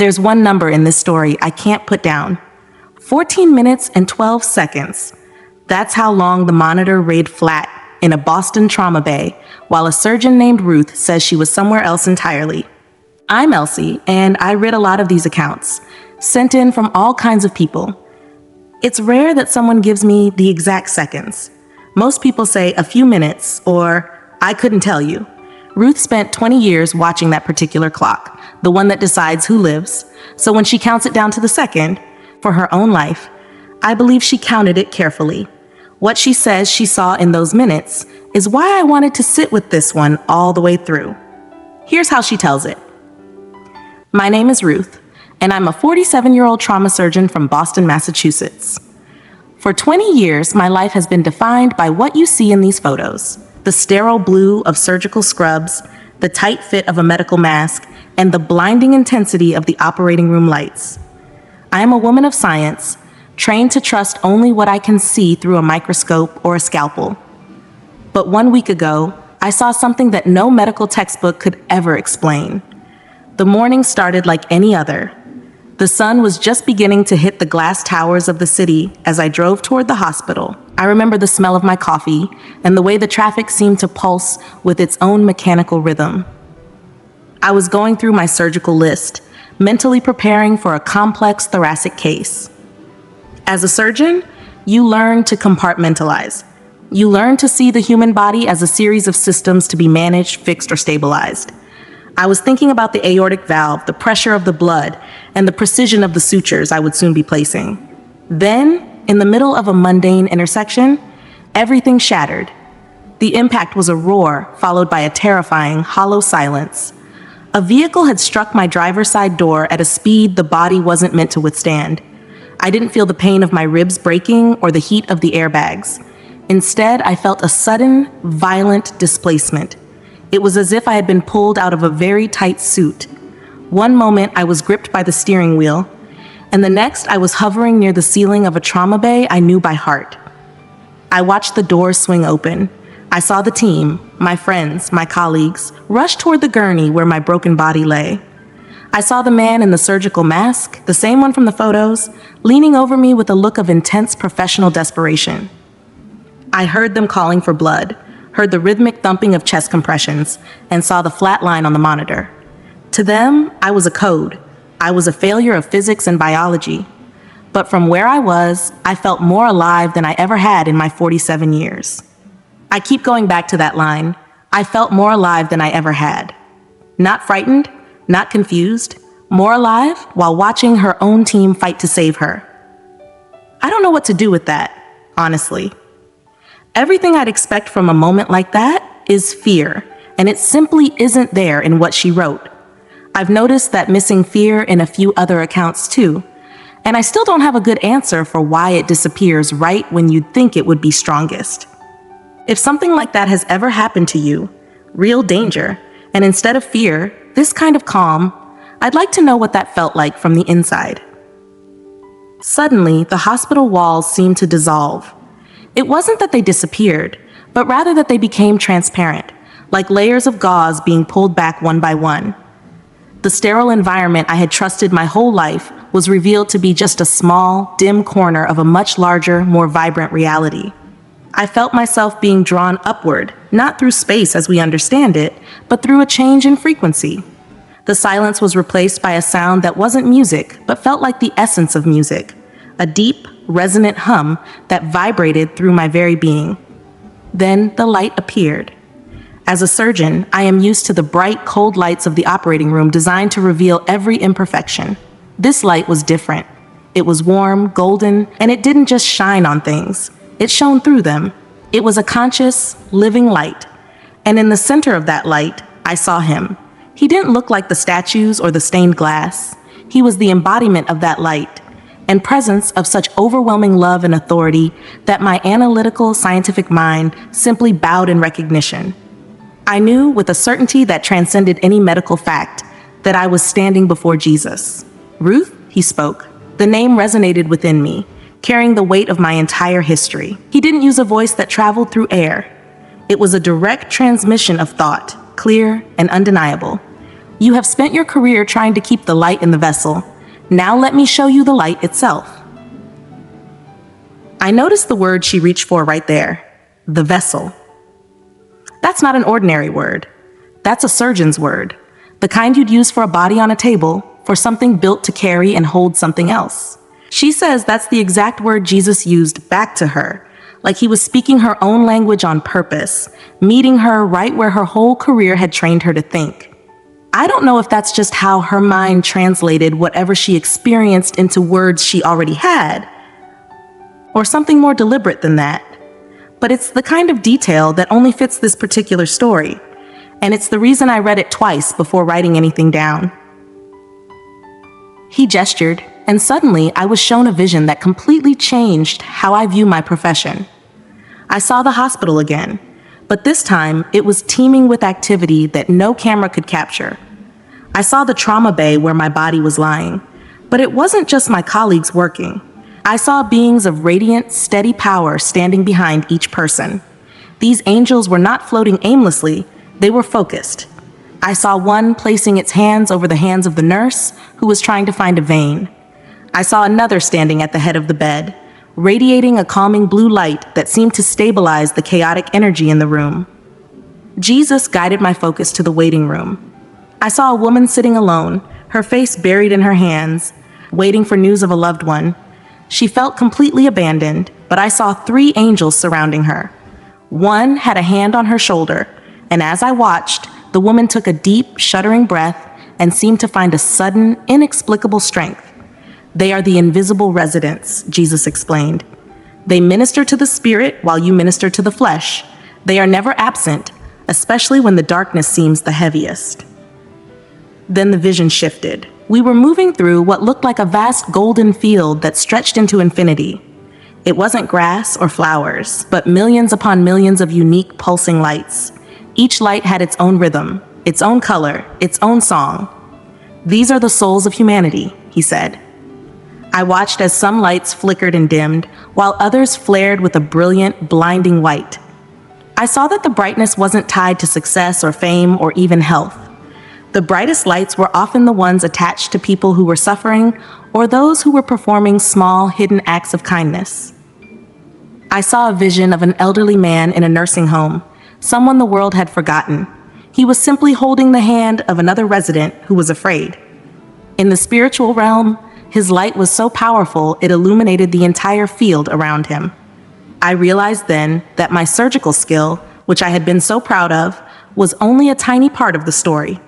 There's one number in this story I can't put down. 14 minutes and 12 seconds. That's how long the monitor laid flat in a Boston trauma bay, while a surgeon named Ruth says she was somewhere else entirely. I'm Elsie, and I read a lot of these accounts, sent in from all kinds of people. It's rare that someone gives me the exact seconds. Most people say a few minutes, or I couldn't tell you. Ruth spent 20 years watching that particular clock, the one that decides who lives. So when she counts it down to the second, for her own life, I believe she counted it carefully. What she says she saw in those minutes is why I wanted to sit with this one all the way through. Here's how she tells it. My name is Ruth, and I'm a 47-year-old trauma surgeon from Boston, Massachusetts. For 20 years, my life has been defined by what you see in these photos. The sterile blue of surgical scrubs, the tight fit of a medical mask, and the blinding intensity of the operating room lights. I am a woman of science, trained to trust only what I can see through a microscope or a scalpel. But 1 week ago, I saw something that no medical textbook could ever explain. The morning started like any other. The sun was just beginning to hit the glass towers of the city as I drove toward the hospital. I remember the smell of my coffee and the way the traffic seemed to pulse with its own mechanical rhythm. I was going through my surgical list, mentally preparing for a complex thoracic case. As a surgeon, you learn to compartmentalize. You learn to see the human body as a series of systems to be managed, fixed, or stabilized. I was thinking about the aortic valve, the pressure of the blood, and the precision of the sutures I would soon be placing. Then, in the middle of a mundane intersection, everything shattered. The impact was a roar, followed by a terrifying, hollow silence. A vehicle had struck my driver's side door at a speed the body wasn't meant to withstand. I didn't feel the pain of my ribs breaking or the heat of the airbags. Instead, I felt a sudden, violent displacement. It was as if I had been pulled out of a very tight suit. One moment, I was gripped by the steering wheel, and the next, I was hovering near the ceiling of a trauma bay I knew by heart. I watched the doors swing open. I saw the team, my friends, my colleagues, rush toward the gurney where my broken body lay. I saw the man in the surgical mask, the same one from the photos, leaning over me with a look of intense professional desperation. I heard them calling for blood, heard the rhythmic thumping of chest compressions, and saw the flat line on the monitor. To them, I was a code. I was a failure of physics and biology. But from where I was, I felt more alive than I ever had in my 47 years. I keep going back to that line. I felt more alive than I ever had. Not frightened, not confused, more alive while watching her own team fight to save her. I don't know what to do with that, honestly. Everything I'd expect from a moment like that is fear, and it simply isn't there in what she wrote. I've noticed that missing fear in a few other accounts too, and I still don't have a good answer for why it disappears right when you'd think it would be strongest. If something like that has ever happened to you, real danger, and instead of fear, this kind of calm, I'd like to know what that felt like from the inside. Suddenly, the hospital walls seemed to dissolve. It wasn't that they disappeared, but rather that they became transparent, like layers of gauze being pulled back one by one. The sterile environment I had trusted my whole life was revealed to be just a small, dim corner of a much larger, more vibrant reality. I felt myself being drawn upward, not through space as we understand it, but through a change in frequency. The silence was replaced by a sound that wasn't music, but felt like the essence of music, a deep, resonant hum that vibrated through my very being. Then the light appeared. As a surgeon, I am used to the bright, cold lights of the operating room designed to reveal every imperfection. This light was different. It was warm, golden, and it didn't just shine on things. It shone through them. It was a conscious, living light. And in the center of that light, I saw him. He didn't look like the statues or the stained glass. He was the embodiment of that light, and presence of such overwhelming love and authority that my analytical, scientific mind simply bowed in recognition. I knew with a certainty that transcended any medical fact that I was standing before Jesus. Ruth, he spoke. The name resonated within me, carrying the weight of my entire history. He didn't use a voice that traveled through air. It was a direct transmission of thought, clear and undeniable. You have spent your career trying to keep the light in the vessel. Now let me show you the light itself. I noticed the word she reached for right there, the vessel. That's not an ordinary word. That's a surgeon's word, the kind you'd use for a body on a table, for something built to carry and hold something else. She says that's the exact word Jesus used back to her, like he was speaking her own language on purpose, meeting her right where her whole career had trained her to think. I don't know if that's just how her mind translated whatever she experienced into words she already had, or something more deliberate than that. But it's the kind of detail that only fits this particular story, and it's the reason I read it twice before writing anything down. He gestured, and suddenly I was shown a vision that completely changed how I view my profession. I saw the hospital again, but this time it was teeming with activity that no camera could capture. I saw the trauma bay where my body was lying, but it wasn't just my colleagues working. I saw beings of radiant, steady power standing behind each person. These angels were not floating aimlessly, they were focused. I saw one placing its hands over the hands of the nurse who was trying to find a vein. I saw another standing at the head of the bed, radiating a calming blue light that seemed to stabilize the chaotic energy in the room. Jesus guided my focus to the waiting room. I saw a woman sitting alone, her face buried in her hands, waiting for news of a loved one. She felt completely abandoned, but I saw 3 angels surrounding her. One had a hand on her shoulder, and as I watched, the woman took a deep, shuddering breath and seemed to find a sudden, inexplicable strength. They are the invisible residents, Jesus explained. They minister to the spirit while you minister to the flesh. They are never absent, especially when the darkness seems the heaviest. Then the vision shifted. We were moving through what looked like a vast golden field that stretched into infinity. It wasn't grass or flowers, but millions upon millions of unique pulsing lights. Each light had its own rhythm, its own color, its own song. These are the souls of humanity, he said. I watched as some lights flickered and dimmed, while others flared with a brilliant, blinding white. I saw that the brightness wasn't tied to success or fame or even health. The brightest lights were often the ones attached to people who were suffering or those who were performing small, hidden acts of kindness. I saw a vision of an elderly man in a nursing home, someone the world had forgotten. He was simply holding the hand of another resident who was afraid. In the spiritual realm, his light was so powerful it illuminated the entire field around him. I realized then that my surgical skill, which I had been so proud of, was only a tiny part of the story.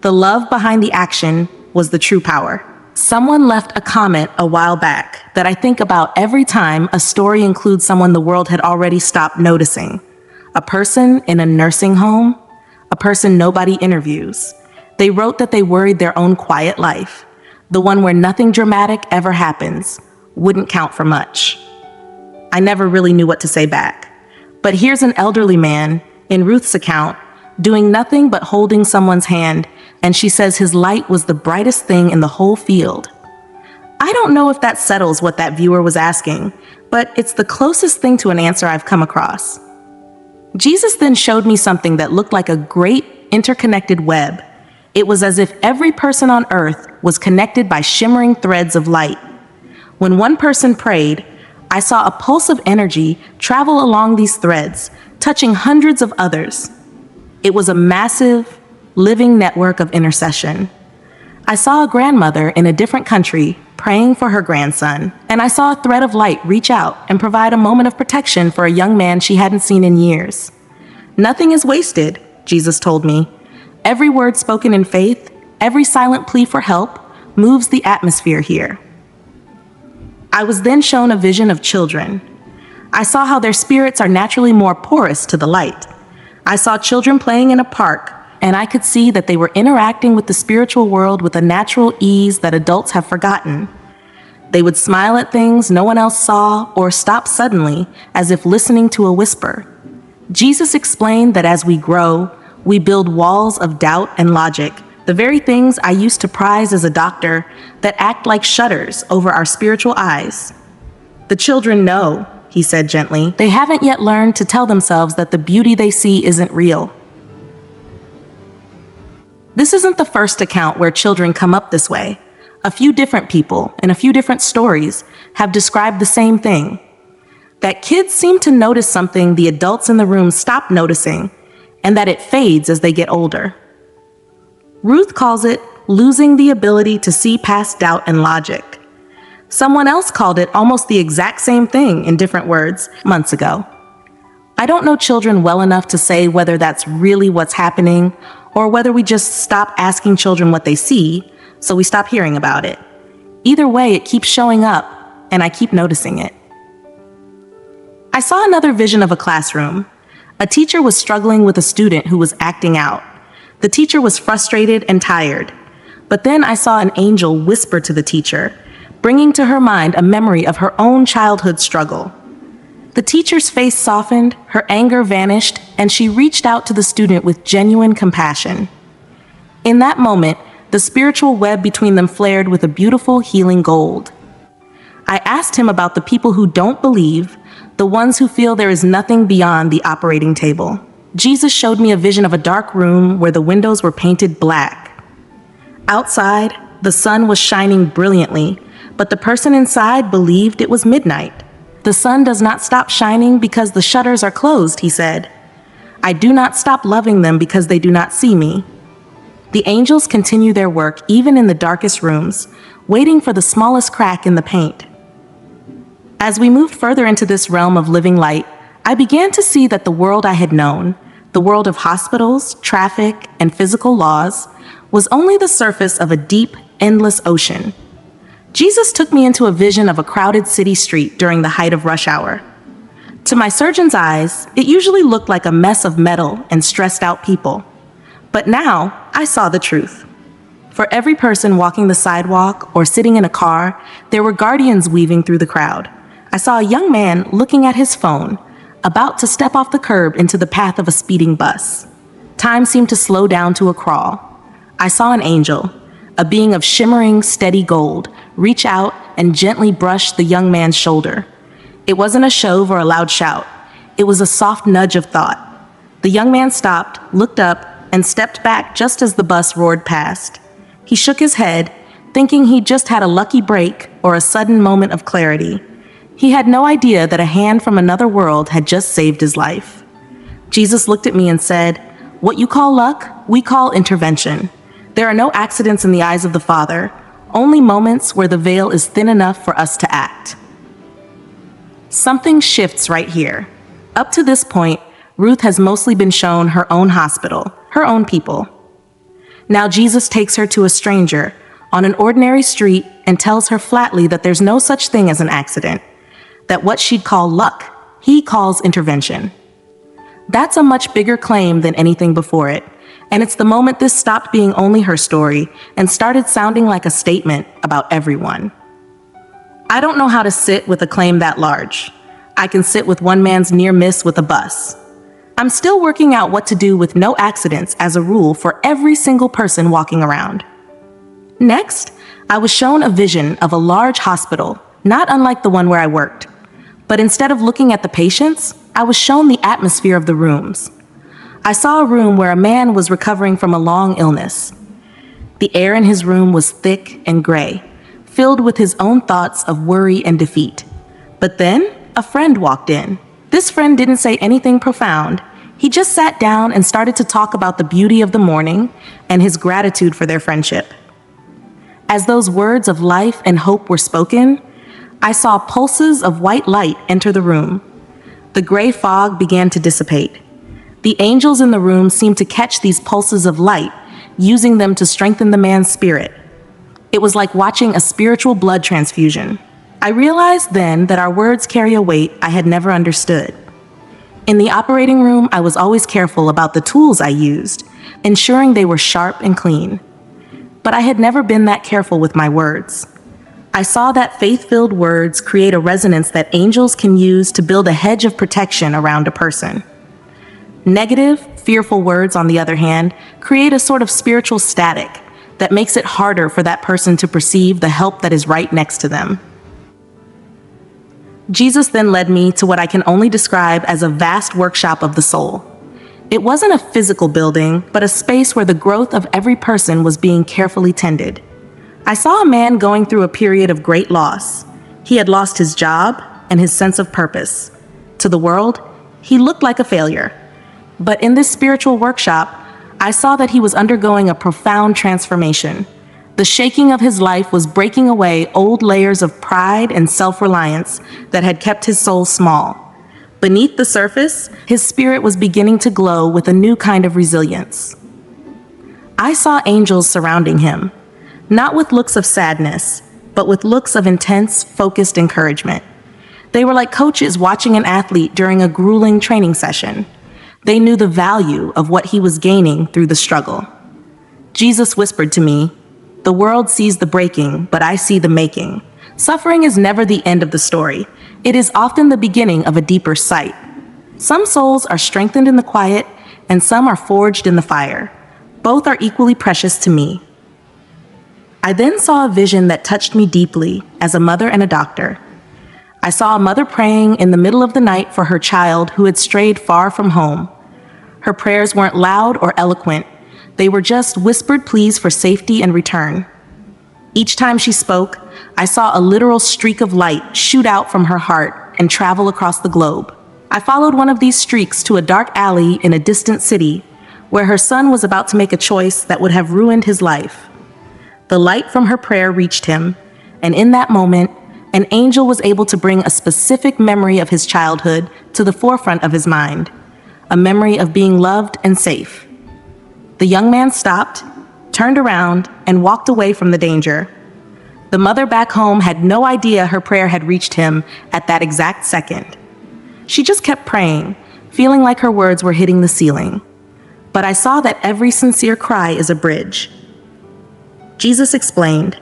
The love behind the action was the true power. Someone left a comment a while back that I think about every time a story includes someone the world had already stopped noticing. A person in a nursing home, a person nobody interviews. They wrote that they worried their own quiet life, the one where nothing dramatic ever happens, wouldn't count for much. I never really knew what to say back. But here's an elderly man, in Ruth's account, doing nothing but holding someone's hand, and she says his light was the brightest thing in the whole field. I don't know if that settles what that viewer was asking, but it's the closest thing to an answer I've come across. Jesus then showed me something that looked like a great interconnected web. It was as if every person on earth was connected by shimmering threads of light. When one person prayed, I saw a pulse of energy travel along these threads, touching hundreds of others. It was a massive, living network of intercession. I saw a grandmother in a different country praying for her grandson, and I saw a thread of light reach out and provide a moment of protection for a young man she hadn't seen in years. Nothing is wasted, Jesus told me. Every word spoken in faith, every silent plea for help, moves the atmosphere here. I was then shown a vision of children. I saw how their spirits are naturally more porous to the light. I saw children playing in a park, and I could see that they were interacting with the spiritual world with a natural ease that adults have forgotten. They would smile at things no one else saw or stop suddenly, as if listening to a whisper. Jesus explained that as we grow, we build walls of doubt and logic, the very things I used to prize as a doctor that act like shutters over our spiritual eyes. The children know, he said gently. They haven't yet learned to tell themselves that the beauty they see isn't real. This isn't the first account where children come up this way. A few different people in a few different stories have described the same thing. That kids seem to notice something the adults in the room stop noticing, and that it fades as they get older. Ruth calls it losing the ability to see past doubt and logic. Someone else called it almost the exact same thing in different words months ago. I don't know children well enough to say whether that's really what's happening or whether we just stop asking children what they see, so we stop hearing about it. Either way, it keeps showing up, and I keep noticing it. I saw another vision of a classroom. A teacher was struggling with a student who was acting out. The teacher was frustrated and tired. But then I saw an angel whisper to the teacher, bringing to her mind a memory of her own childhood struggle. The teacher's face softened, her anger vanished, and she reached out to the student with genuine compassion. In that moment, the spiritual web between them flared with a beautiful healing gold. I asked him about the people who don't believe, the ones who feel there is nothing beyond the operating table. Jesus showed me a vision of a dark room where the windows were painted black. Outside, the sun was shining brilliantly, but the person inside believed it was midnight. The sun does not stop shining because the shutters are closed, he said. I do not stop loving them because they do not see me. The angels continue their work even in the darkest rooms, waiting for the smallest crack in the paint. As we moved further into this realm of living light, I began to see that the world I had known, the world of hospitals, traffic, and physical laws, was only the surface of a deep, endless ocean. Jesus took me into a vision of a crowded city street during the height of rush hour. To my surgeon's eyes, it usually looked like a mess of metal and stressed out people. But now, I saw the truth. For every person walking the sidewalk or sitting in a car, there were guardians weaving through the crowd. I saw a young man looking at his phone, about to step off the curb into the path of a speeding bus. Time seemed to slow down to a crawl. I saw an angel, a being of shimmering, steady gold, reach out and gently brush the young man's shoulder. It wasn't a shove or a loud shout. It was a soft nudge of thought. The young man stopped, looked up, and stepped back just as the bus roared past. He shook his head, thinking he'd just had a lucky break or a sudden moment of clarity. He had no idea that a hand from another world had just saved his life. Jesus looked at me and said, "What you call luck, we call intervention. There are no accidents in the eyes of the Father, only moments where the veil is thin enough for us to act." Something shifts right here. Up to this point, Ruth has mostly been shown her own hospital, her own people. Now Jesus takes her to a stranger on an ordinary street and tells her flatly that there's no such thing as an accident, that what she'd call luck, he calls intervention. That's a much bigger claim than anything before it, and it's the moment this stopped being only her story and started sounding like a statement about everyone. I don't know how to sit with a claim that large. I can sit with one man's near miss with a bus. I'm still working out what to do with no accidents as a rule for every single person walking around. Next, I was shown a vision of a large hospital, not unlike the one where I worked. But instead of looking at the patients, I was shown the atmosphere of the rooms. I saw a room where a man was recovering from a long illness. The air in his room was thick and gray, filled with his own thoughts of worry and defeat. But then, a friend walked in. This friend didn't say anything profound. He just sat down and started to talk about the beauty of the morning and his gratitude for their friendship. As those words of life and hope were spoken, I saw pulses of white light enter the room. The gray fog began to dissipate. The angels in the room seemed to catch these pulses of light, using them to strengthen the man's spirit. It was like watching a spiritual blood transfusion. I realized then that our words carry a weight I had never understood. In the operating room, I was always careful about the tools I used, ensuring they were sharp and clean. But I had never been that careful with my words. I saw that faith-filled words create a resonance that angels can use to build a hedge of protection around a person. Negative, fearful words, on the other hand, create a sort of spiritual static that makes it harder for that person to perceive the help that is right next to them. Jesus then led me to what I can only describe as a vast workshop of the soul. It wasn't a physical building, but a space where the growth of every person was being carefully tended. I saw a man going through a period of great loss. He had lost his job and his sense of purpose. To the world, he looked like a failure. But in this spiritual workshop, I saw that he was undergoing a profound transformation. The shaking of his life was breaking away old layers of pride and self-reliance that had kept his soul small. Beneath the surface, his spirit was beginning to glow with a new kind of resilience. I saw angels surrounding him, not with looks of sadness, but with looks of intense, focused encouragement. They were like coaches watching an athlete during a grueling training session. They knew the value of what he was gaining through the struggle. Jesus whispered to me, "The world sees the breaking, but I see the making." Suffering is never the end of the story. It is often the beginning of a deeper sight. Some souls are strengthened in the quiet, and some are forged in the fire. Both are equally precious to me. I then saw a vision that touched me deeply as a mother and a doctor. I saw a mother praying in the middle of the night for her child who had strayed far from home. Her prayers weren't loud or eloquent. They were just whispered pleas for safety and return. Each time she spoke, I saw a literal streak of light shoot out from her heart and travel across the globe. I followed one of these streaks to a dark alley in a distant city where her son was about to make a choice that would have ruined his life. The light from her prayer reached him, and in that moment, an angel was able to bring a specific memory of his childhood to the forefront of his mind, a memory of being loved and safe. The young man stopped, turned around, and walked away from the danger. The mother back home had no idea her prayer had reached him at that exact second. She just kept praying, feeling like her words were hitting the ceiling. But I saw that every sincere cry is a bridge. Jesus explained,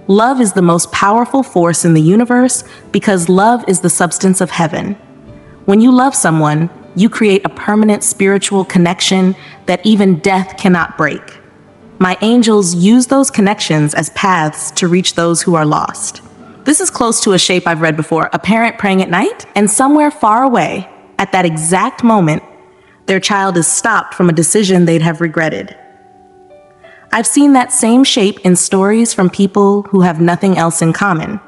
"Love is the most powerful force in the universe because love is the substance of heaven. When you love someone, you create a permanent spiritual connection that even death cannot break. My angels use those connections as paths to reach those who are lost." This is close to a shape I've read before, a parent praying at night, and somewhere far away, at that exact moment, their child is stopped from a decision they'd have regretted. I've seen that same shape in stories from people who have nothing else in common.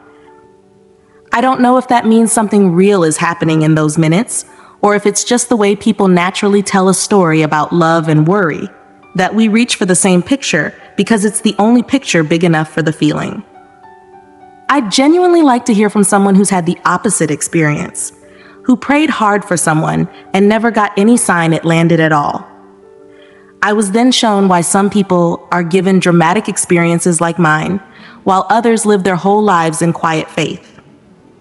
I don't know if that means something real is happening in those minutes, or if it's just the way people naturally tell a story about love and worry, that we reach for the same picture because it's the only picture big enough for the feeling. I'd genuinely like to hear from someone who's had the opposite experience, who prayed hard for someone and never got any sign it landed at all. I was then shown why some people are given dramatic experiences like mine, while others live their whole lives in quiet faith.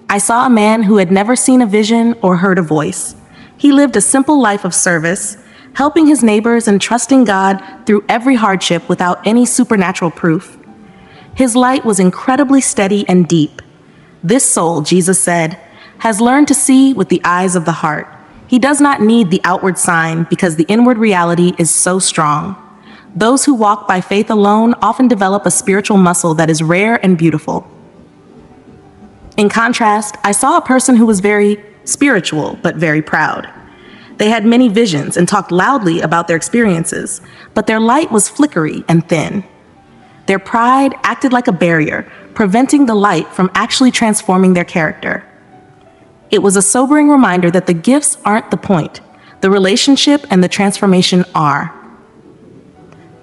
I saw a man who had never seen a vision or heard a voice. He lived a simple life of service, helping his neighbors and trusting God through every hardship without any supernatural proof. His light was incredibly steady and deep. This soul, Jesus said, has learned to see with the eyes of the heart. He does not need the outward sign because the inward reality is so strong. Those who walk by faith alone often develop a spiritual muscle that is rare and beautiful. In contrast, I saw a person who was very spiritual but very proud. They had many visions and talked loudly about their experiences, but their light was flickery and thin. Their pride acted like a barrier, preventing the light from actually transforming their character. It was a sobering reminder that the gifts aren't the point. The relationship and the transformation are.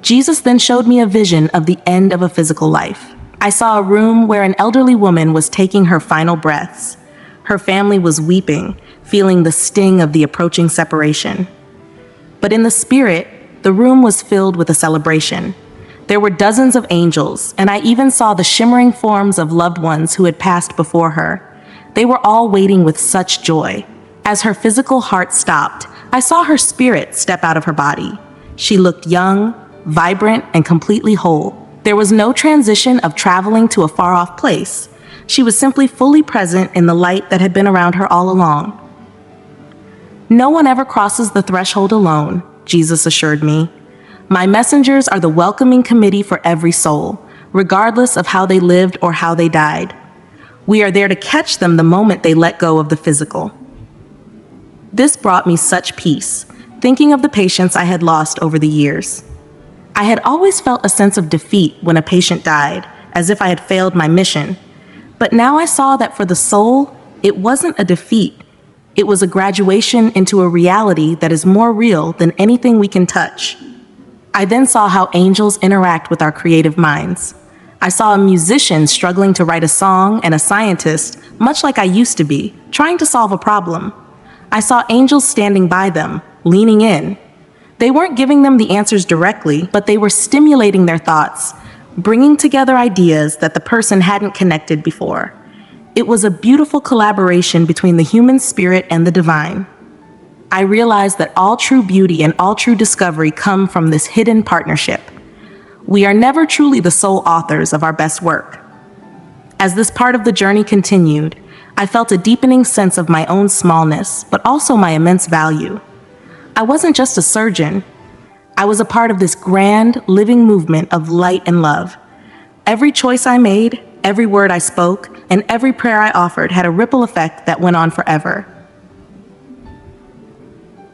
Jesus then showed me a vision of the end of a physical life. I saw a room where an elderly woman was taking her final breaths. Her family was weeping, feeling the sting of the approaching separation. But in the spirit, the room was filled with a celebration. There were dozens of angels, and I even saw the shimmering forms of loved ones who had passed before her. They were all waiting with such joy. As her physical heart stopped, I saw her spirit step out of her body. She looked young, vibrant, and completely whole. There was no transition of traveling to a far-off place. She was simply fully present in the light that had been around her all along. No one ever crosses the threshold alone, Jesus assured me. My messengers are the welcoming committee for every soul, regardless of how they lived or how they died. We are there to catch them the moment they let go of the physical. This brought me such peace. thinking of the patients I had lost over the years. I had always felt a sense of defeat when a patient died, as if I had failed my mission. But now I saw that for the soul, it wasn't a defeat. It was a graduation into a reality that is more real than anything we can touch. I then saw how angels interact with our creative minds. I saw a musician struggling to write a song and a scientist, much like I used to be, trying to solve a problem. I saw angels standing by them, leaning in. They weren't giving them the answers directly, but they were stimulating their thoughts, bringing together ideas that the person hadn't connected before. It was a beautiful collaboration between the human spirit and the divine. I realized that all true beauty and all true discovery come from this hidden partnership. We are never truly the sole authors of our best work. As this part of the journey continued, I felt a deepening sense of my own smallness, but also my immense value. I wasn't just a surgeon. I was a part of this grand, living movement of light and love. Every choice I made, every word I spoke, and every prayer I offered had a ripple effect that went on forever.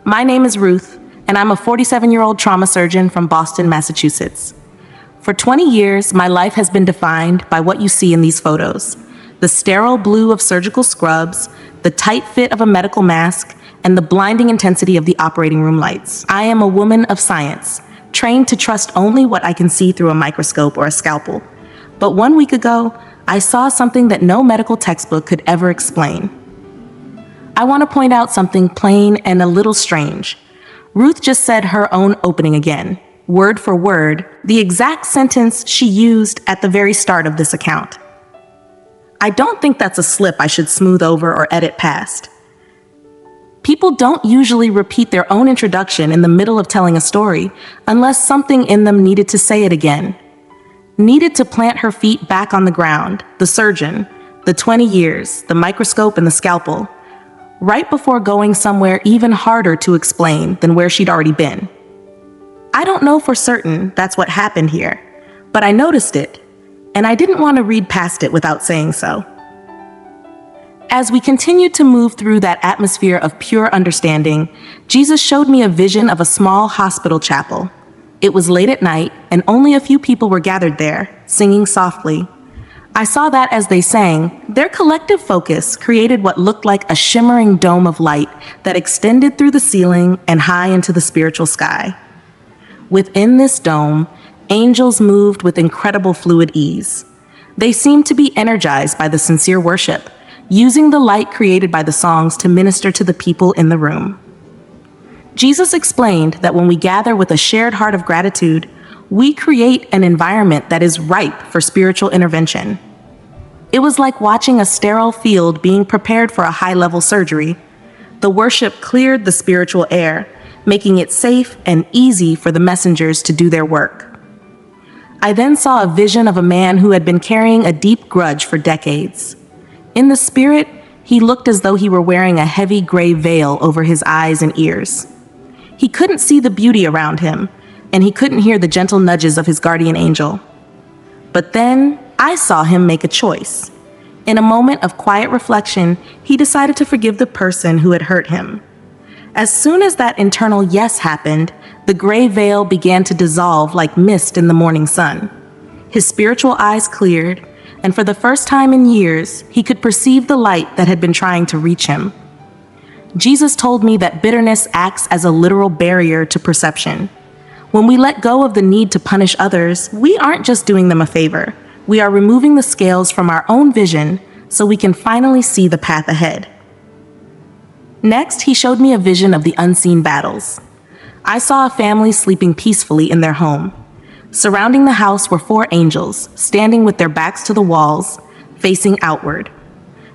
My name is Ruth, and I'm a 47-year-old trauma surgeon from Boston, Massachusetts. For 20 years, my life has been defined by what you see in these photos: the sterile blue of surgical scrubs, the tight fit of a medical mask, and the blinding intensity of the operating room lights. I am a woman of science, trained to trust only what I can see through a microscope or a scalpel. But 1 week ago, I saw something that no medical textbook could ever explain. I want to point out something plain and a little strange. Ruth just said her own opening again, word for word, the exact sentence she used at the very start of this account. I don't think that's a slip I should smooth over or edit past. People don't usually repeat their own introduction in the middle of telling a story unless something in them needed to say it again. Needed to plant her feet back on the ground, the surgeon, the 20 years, the microscope and the scalpel, right before going somewhere even harder to explain than where she'd already been. I don't know for certain that's what happened here, but I noticed it, and I didn't want to read past it without saying so. As we continued to move through that atmosphere of pure understanding, Jesus showed me a vision of a small hospital chapel. It was late at night, and only a few people were gathered there, singing softly. I saw that as they sang, their collective focus created what looked like a shimmering dome of light that extended through the ceiling and high into the spiritual sky. Within this dome, angels moved with incredible fluid ease. They seemed to be energized by the sincere worship, using the light created by the songs to minister to the people in the room. Jesus explained that when we gather with a shared heart of gratitude, we create an environment that is ripe for spiritual intervention. It was like watching a sterile field being prepared for a high-level surgery. The worship cleared the spiritual air, making it safe and easy for the messengers to do their work. I then saw a vision of a man who had been carrying a deep grudge for decades. In the spirit, he looked as though he were wearing a heavy gray veil over his eyes and ears. He couldn't see the beauty around him, and he couldn't hear the gentle nudges of his guardian angel. But then I saw him make a choice. In a moment of quiet reflection, he decided to forgive the person who had hurt him. As soon as that internal yes happened, the gray veil began to dissolve like mist in the morning sun. His spiritual eyes cleared, and for the first time in years, he could perceive the light that had been trying to reach him. Jesus told me that bitterness acts as a literal barrier to perception. When we let go of the need to punish others, we aren't just doing them a favor. We are removing the scales from our own vision so we can finally see the path ahead. Next, he showed me a vision of the unseen battles. I saw a family sleeping peacefully in their home. Surrounding the house were 4 angels, standing with their backs to the walls, facing outward.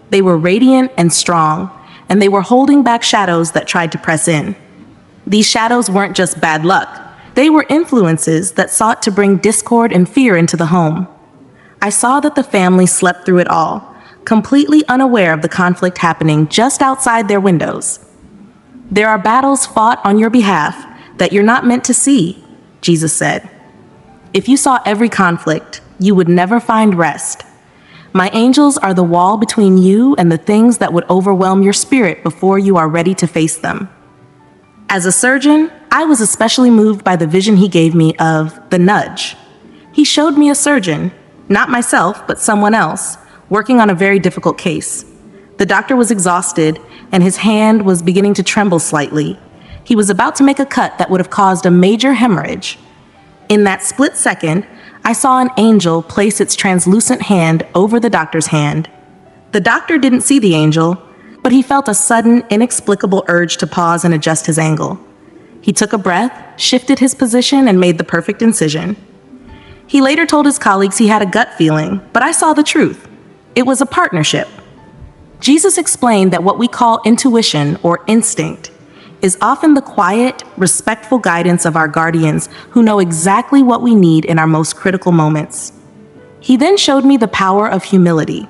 They were radiant and strong, and they were holding back shadows that tried to press in. These shadows weren't just bad luck. They were influences that sought to bring discord and fear into the home. I saw that the family slept through it all, completely unaware of the conflict happening just outside their windows. There are battles fought on your behalf that you're not meant to see, Jesus said. If you saw every conflict, you would never find rest. My angels are the wall between you and the things that would overwhelm your spirit before you are ready to face them. As a surgeon, I was especially moved by the vision he gave me of the nudge. He showed me a surgeon, not myself, but someone else, working on a very difficult case. The doctor was exhausted, and his hand was beginning to tremble slightly. He was about to make a cut that would have caused a major hemorrhage. In that split second, I saw an angel place its translucent hand over the doctor's hand. The doctor didn't see the angel, but he felt a sudden, inexplicable urge to pause and adjust his angle. He took a breath, shifted his position, and made the perfect incision. He later told his colleagues he had a gut feeling, but I saw the truth. It was a partnership. Jesus explained that what we call intuition or instinct is often the quiet, respectful guidance of our guardians who know exactly what we need in our most critical moments. He then showed me the power of humility.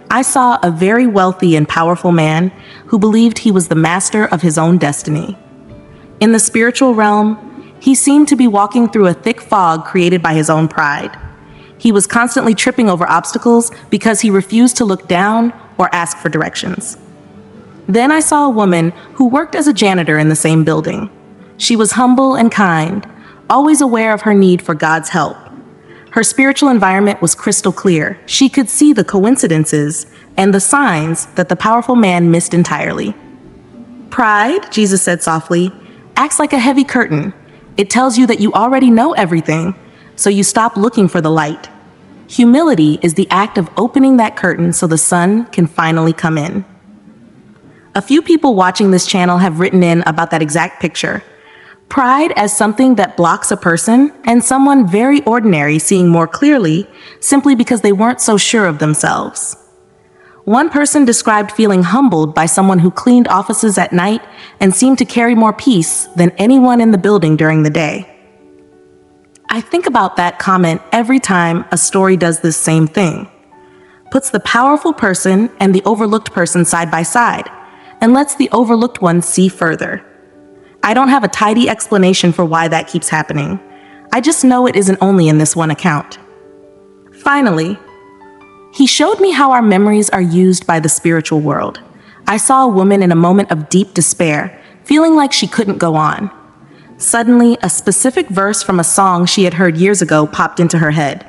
I saw a very wealthy and powerful man who believed he was the master of his own destiny. In the spiritual realm, he seemed to be walking through a thick fog created by his own pride. He was constantly tripping over obstacles because he refused to look down or ask for directions. Then I saw a woman who worked as a janitor in the same building. She was humble and kind, always aware of her need for God's help. Her spiritual environment was crystal clear. She could see the coincidences and the signs that the powerful man missed entirely. Pride, Jesus said softly, acts like a heavy curtain. It tells you that you already know everything, so you stop looking for the light. Humility is the act of opening that curtain so the sun can finally come in. A few people watching this channel have written in about that exact picture. Pride as something that blocks a person and someone very ordinary seeing more clearly simply because they weren't so sure of themselves. One person described feeling humbled by someone who cleaned offices at night and seemed to carry more peace than anyone in the building during the day. I think about that comment every time a story does this same thing. Puts the powerful person and the overlooked person side by side and lets the overlooked one see further. I don't have a tidy explanation for why that keeps happening. I just know it isn't only in this one account. Finally, he showed me how our memories are used by the spiritual world. I saw a woman in a moment of deep despair, feeling like she couldn't go on. Suddenly, a specific verse from a song she had heard years ago popped into her head.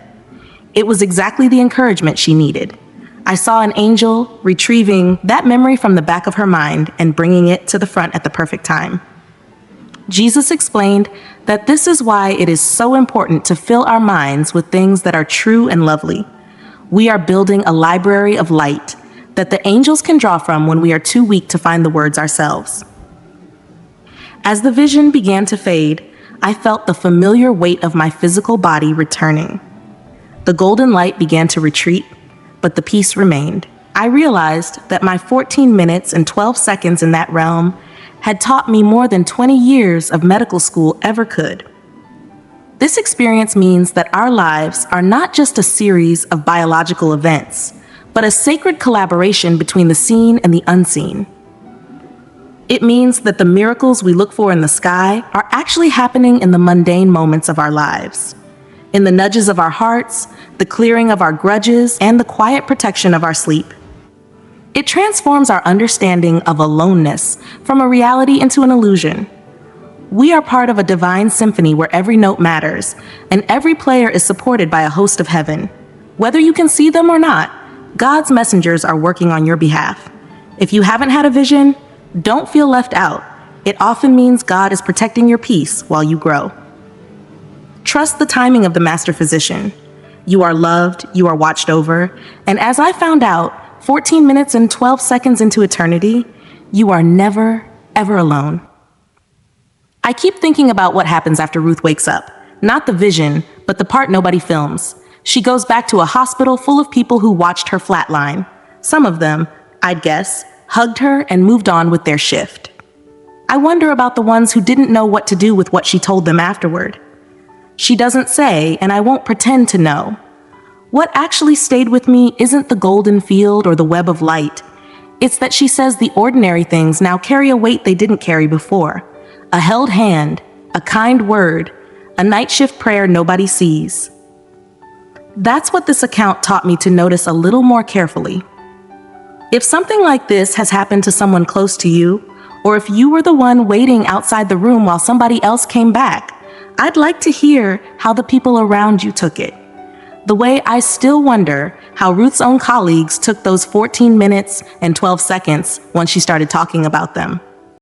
It was exactly the encouragement she needed. I saw an angel retrieving that memory from the back of her mind and bringing it to the front at the perfect time. Jesus explained that this is why it is so important to fill our minds with things that are true and lovely. We are building a library of light that the angels can draw from when we are too weak to find the words ourselves. As the vision began to fade, I felt the familiar weight of my physical body returning. The golden light began to retreat, but the peace remained. I realized that my 14 minutes and 12 seconds in that realm had taught me more than 20 years of medical school ever could. This experience means that our lives are not just a series of biological events, but a sacred collaboration between the seen and the unseen. It means that the miracles we look for in the sky are actually happening in the mundane moments of our lives, in the nudges of our hearts, the clearing of our grudges, and the quiet protection of our sleep. It transforms our understanding of aloneness from a reality into an illusion. We are part of a divine symphony where every note matters, and every player is supported by a host of heaven. Whether you can see them or not, God's messengers are working on your behalf. If you haven't had a vision, don't feel left out. It often means God is protecting your peace while you grow. Trust the timing of the master physician. You are loved, you are watched over, and as I found out, 14 minutes and 12 seconds into eternity, you are never, ever alone. I keep thinking about what happens after Ruth wakes up. Not the vision, but the part nobody films. She goes back to a hospital full of people who watched her flatline. Some of them, I'd guess, hugged her and moved on with their shift. I wonder about the ones who didn't know what to do with what she told them afterward. She doesn't say, and I won't pretend to know. What actually stayed with me isn't the golden field or the web of light. It's that she says the ordinary things now carry a weight they didn't carry before. A held hand, a kind word, a night shift prayer nobody sees. That's what this account taught me to notice a little more carefully. If something like this has happened to someone close to you, or if you were the one waiting outside the room while somebody else came back. I'd like to hear how the people around you took it. The way I still wonder how Ruth's own colleagues took those 14 minutes and 12 seconds once she started talking about them.